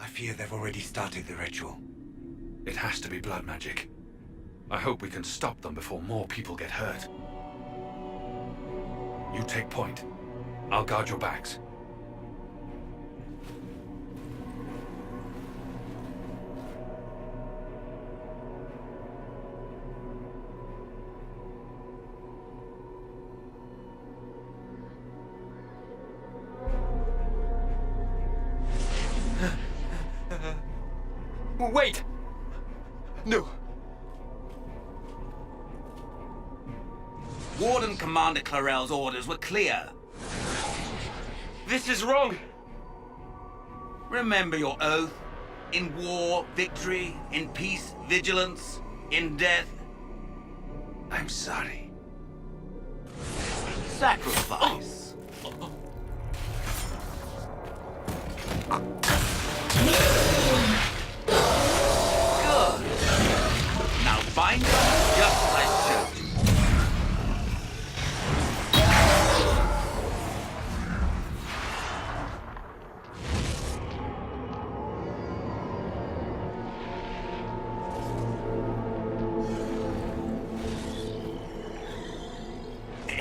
I fear they've already started the ritual. It has to be blood magic. I hope we can stop them before more people get hurt. You take point. I'll guard your backs. Wait! No. Warden Commander Clarel's orders were clear. This is wrong! Remember your oath. In war, victory. In peace, vigilance. In death, I'm sorry. sacrifice. Good. Now bind them just as I showed you.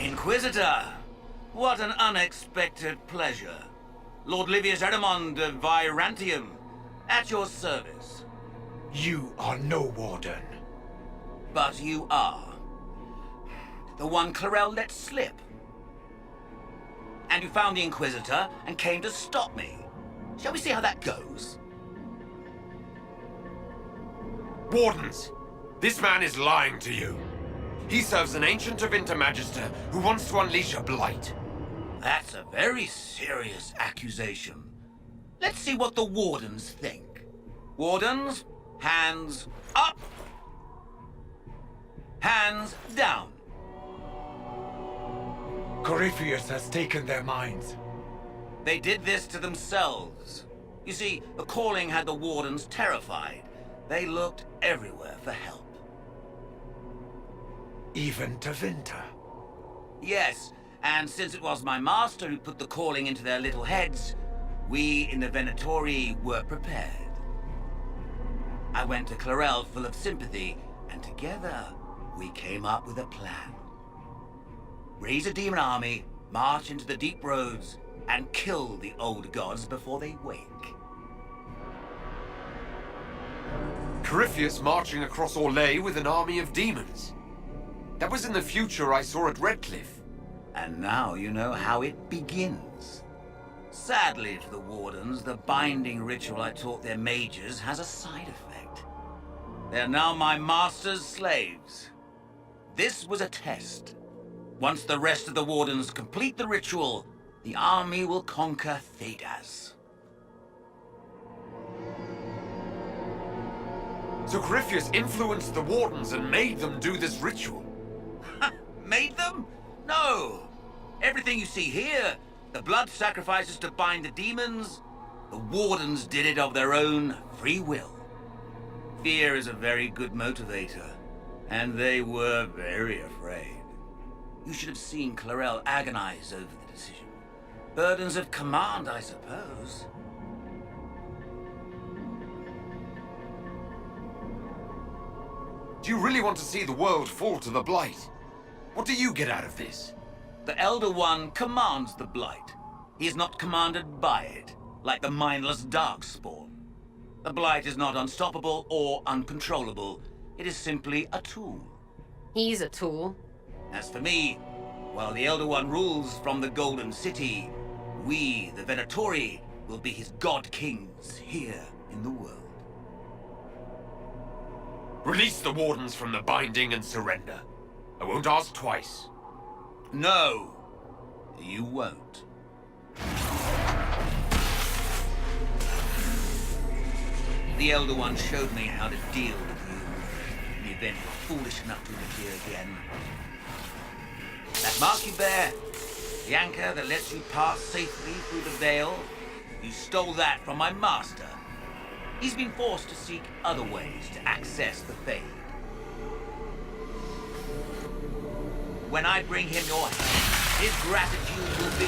Inquisitor, what an unexpected pleasure. Lord Livius Erimond of Virantium, at your service. You are no warden. But you are. The one Clarel let slip. And you found the Inquisitor and came to stop me. Shall we see how that goes? Wardens, this man is lying to you. He serves an ancient of Intermagister who wants to unleash a blight. That's a very serious accusation. Let's see what the Wardens think. Wardens, hands up. Hands down. Corypheus has taken their minds. They did this to themselves. You see, the calling had the Wardens terrified. They looked everywhere for help. Even to Vinter. Yes, and since it was my master who put the calling into their little heads, we in the Venatori were prepared. I went to Clarel full of sympathy, and together we came up with a plan. Raise a demon army, march into the deep roads, and kill the old gods before they wake. Corypheus marching across Orlais with an army of demons. That was in the future I saw at Redcliffe. And now you know how it begins. Sadly for the Wardens, the binding ritual I taught their mages has a side effect. They're now my master's slaves. This was a test. Once the rest of the Wardens complete the ritual, the army will conquer Thedas. So Corypheus influenced the Wardens and made them do this ritual. Made them? No! Everything you see here, the blood sacrifices to bind the demons, the Wardens did it of their own free will. Fear is a very good motivator, and they were very afraid. You should have seen Clarel agonize over the decision. Burdens of command, I suppose. Do you really want to see the world fall to the Blight? What do you get out of this? The Elder One commands the Blight. He is not commanded by it, like the mindless Darkspawn. The Blight is not unstoppable or uncontrollable. It is simply a tool. He's a tool. As for me, while the Elder One rules from the Golden City, we, the Venatori, will be his god-kings here in the world. Release the Wardens from the binding and surrender. I won't ask twice. No, you won't. The Elder One showed me how to deal with you in the event you're foolish enough to interfere again. That mark you bear, the anchor that lets you pass safely through the veil, you stole that from my master. He's been forced to seek other ways to access the Fade. When I bring him your hand, his gratitude will be...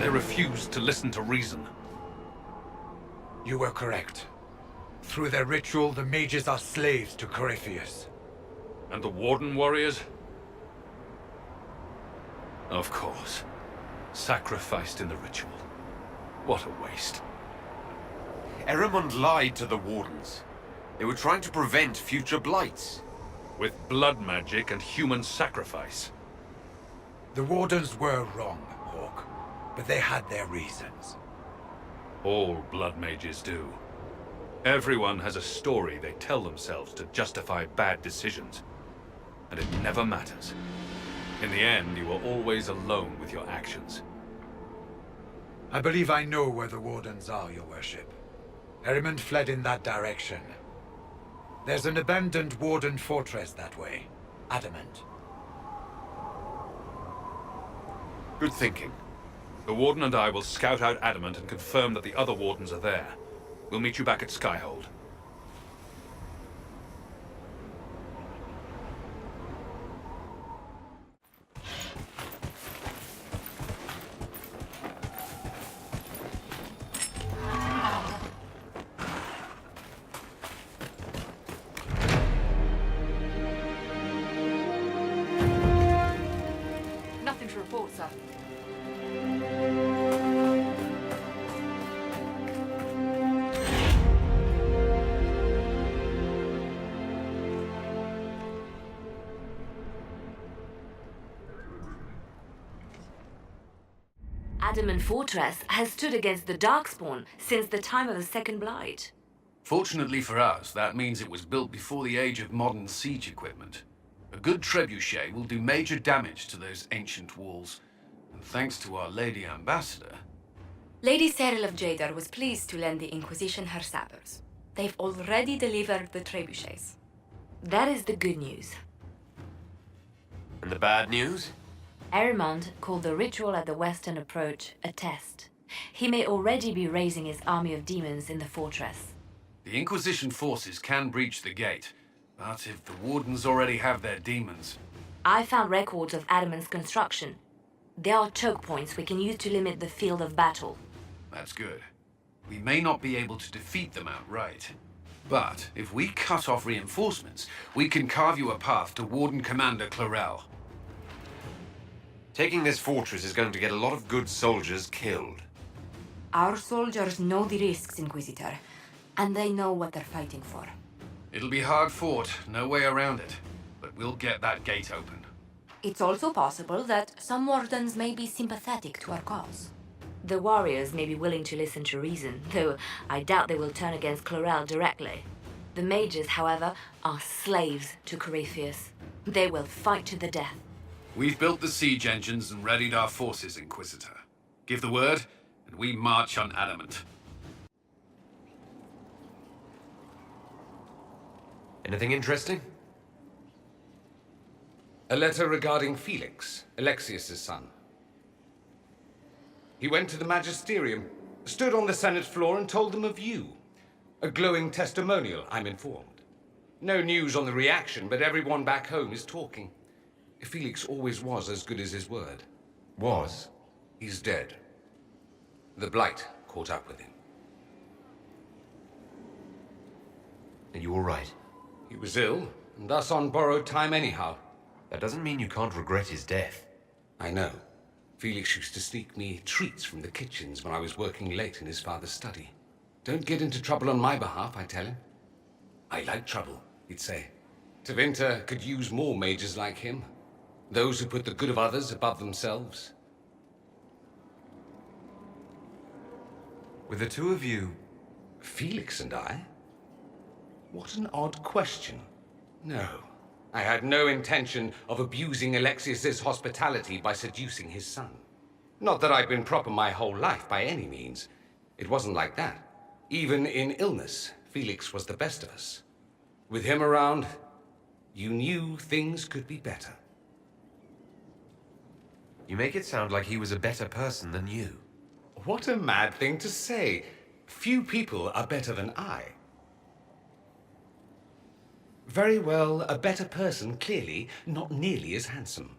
They refused to listen to reason. You were correct. Through their ritual, the mages are slaves to Corypheus. And the Warden warriors? Of course. Sacrificed in the ritual. What a waste. Erimond lied to the Wardens. They were trying to prevent future blights. With blood magic and human sacrifice. The Wardens were wrong, Hawk, but they had their reasons. All blood mages do. Everyone has a story they tell themselves to justify bad decisions. And it never matters. In the end, you are always alone with your actions. I believe I know where the Wardens are, Your Worship. Erimond fled in that direction. There's an abandoned Warden fortress that way. Adamant. Good thinking. The Warden and I will scout out Adamant and confirm that the other Wardens are there. We'll meet you back at Skyhold. Nothing to report, sir. Adamant Fortress has stood against the Darkspawn since the time of the Second Blight. Fortunately for us, that means it was built before the age of modern siege equipment. A good trebuchet will do major damage to those ancient walls. And thanks to our Lady Ambassador... Lady Cyril of Jadar was pleased to lend the Inquisition her sabers. They've already delivered the trebuchets. That is the good news. And the bad news? Erimond called the ritual at the western approach a test. He may already be raising his army of demons in the fortress. The Inquisition forces can breach the gate, but if the Wardens already have their demons... I found records of Adamant's construction. There are choke points we can use to limit the field of battle. That's good. We may not be able to defeat them outright. But if we cut off reinforcements, we can carve you a path to Warden Commander Chlorel. Taking this fortress is going to get a lot of good soldiers killed. Our soldiers know the risks, Inquisitor, and they know what they're fighting for. It'll be hard fought, no way around it. But we'll get that gate open. It's also possible that some Wardens may be sympathetic to our cause. The warriors may be willing to listen to reason, though I doubt they will turn against Chlorel directly. The mages, however, are slaves to Corypheus. They will fight to the death. We've built the siege engines and readied our forces, Inquisitor. Give the word, and we march on Adamant. Anything interesting? A letter regarding Felix, Alexius's son. He went to the magisterium, stood on the Senate floor and told them of you. A glowing testimonial, I'm informed. No news on the reaction, but everyone back home is talking. Felix always was as good as his word. Was? He's dead. The Blight caught up with him. Are you all right? He was ill, and thus on borrowed time anyhow. That doesn't mean you can't regret his death. I know. Felix used to sneak me treats from the kitchens when I was working late in his father's study. Don't get into trouble on my behalf, I tell him. I like trouble, he'd say. Tevinter could use more mages like him. Those who put the good of others above themselves. With the two of you... Felix and I? What an odd question. No, I had no intention of abusing Alexius's hospitality by seducing his son. Not that I'd been proper my whole life by any means. It wasn't like that. Even in illness, Felix was the best of us. With him around, you knew things could be better. You make it sound like he was a better person than you. What a mad thing to say. Few people are better than I. Very well, a better person, clearly, not nearly as handsome.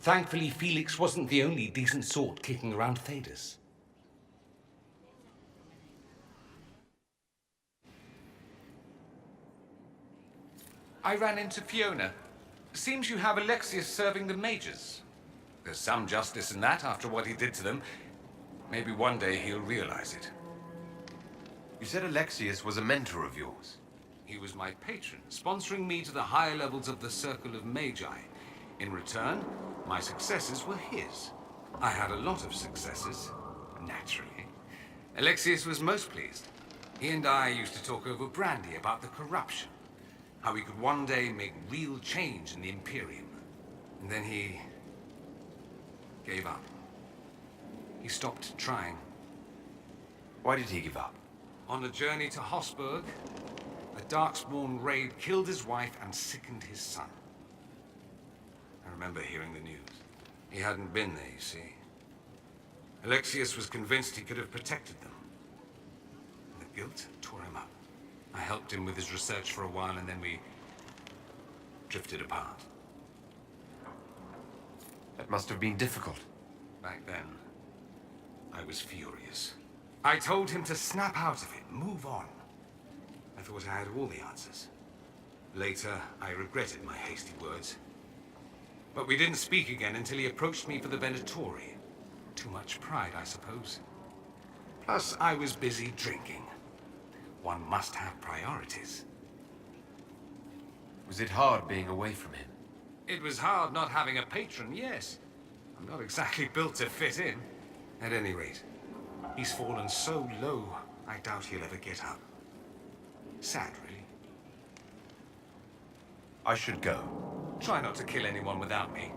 Thankfully, Felix wasn't the only decent sort kicking around Thedas. I ran into Fiona. Seems you have Alexius serving the mages. There's some justice in that after what he did to them. Maybe one day he'll realize it. You said Alexius was a mentor of yours. He was my patron, sponsoring me to the higher levels of the Circle of Magi. In return, my successes were his. I had a lot of successes, naturally. Alexius was most pleased. He and I used to talk over brandy about the corruption, how we could one day make real change in the Imperium. And then he gave up. He stopped trying. Why did he give up? On a journey to Hosburg, a Darkspawn raid killed his wife and sickened his son. I remember hearing the news. He hadn't been there, you see. Alexius was convinced he could have protected them. The guilt tore him up. I helped him with his research for a while, and then we drifted apart. That must have been difficult. Back then, I was furious. I told him to snap out of it, move on. I thought I had all the answers. Later, I regretted my hasty words. But we didn't speak again until he approached me for the Venatori. Too much pride, I suppose. Plus, I was busy drinking. One must have priorities. Was it hard being away from him? It was hard not having a patron, yes. I'm not exactly built to fit in. At any rate, he's fallen so low, I doubt he'll ever get up. Sad, really. I should go. Try not to kill anyone without me.